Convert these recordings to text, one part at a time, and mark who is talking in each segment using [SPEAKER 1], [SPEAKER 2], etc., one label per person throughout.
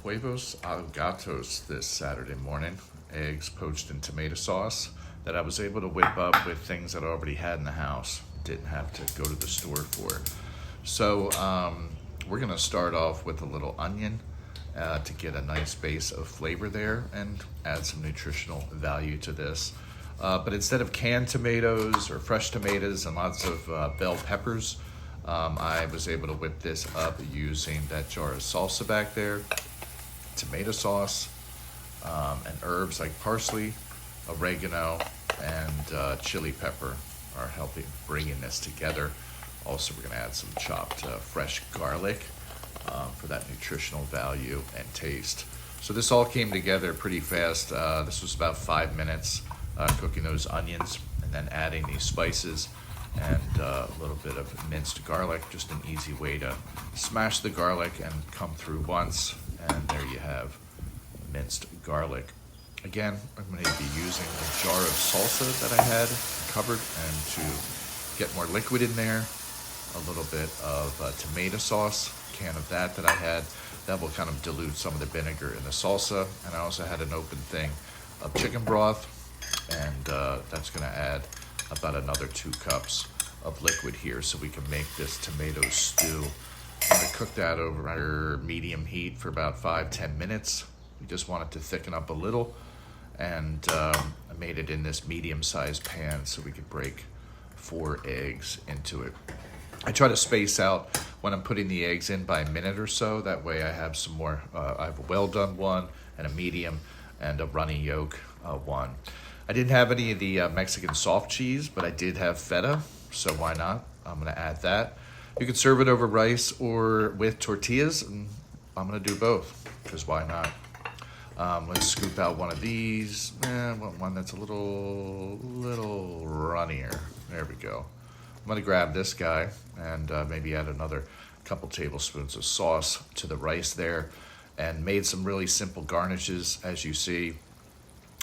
[SPEAKER 1] Huevos Ahogados this Saturday morning. Eggs poached in tomato sauce that I was able to whip up with things that I already had in the house. Didn't have to go to the store for. So we're gonna start off with a little onion to get a nice base of flavor there and add some nutritional value to this. But instead of canned tomatoes or fresh tomatoes and lots of bell peppers, I was able to whip this up using that jar of salsa back there, tomato sauce, and herbs like parsley, oregano, and chili pepper are helping bringing this together. Also, we're going to add some chopped fresh garlic for that nutritional value and taste. So this all came together pretty fast. This was about 5 minutes cooking those onions and then adding these spices and a little bit of minced garlic, just an easy way to smash the garlic and come through once, and there you have minced garlic. Again, I'm going to be using a jar of salsa that I had covered, and to get more liquid in there, a little bit of tomato sauce, can of that I had. That will kind of dilute some of the vinegar in the salsa, and I also had an open thing of chicken broth, and that's going to add about another 2 cups of liquid here so we can make this tomato stew. I'm going to cook that over medium heat for about 5-10 minutes. We just want it to thicken up a little, and I made it in this medium-sized pan so we could break 4 eggs into it. I try to space out when I'm putting the eggs in by a minute or so. That way I have some more, I have a well-done one and a medium and a runny yolk one. I didn't have any of the Mexican soft cheese, but I did have feta, so why not? I'm going to add that. You can serve it over rice or with tortillas, and I'm going to do both, because why not? Let's scoop out one of these. I want one that's a little runnier. There we go. I'm going to grab this guy and maybe add another couple tablespoons of sauce to the rice there, and made some really simple garnishes. As you see,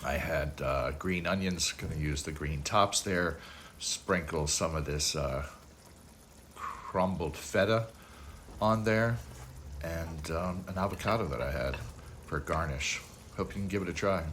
[SPEAKER 1] I had green onions, going to use the green tops there, sprinkle some of this crumbled feta on there, and an avocado that I had for garnish. Hope you can give it a try.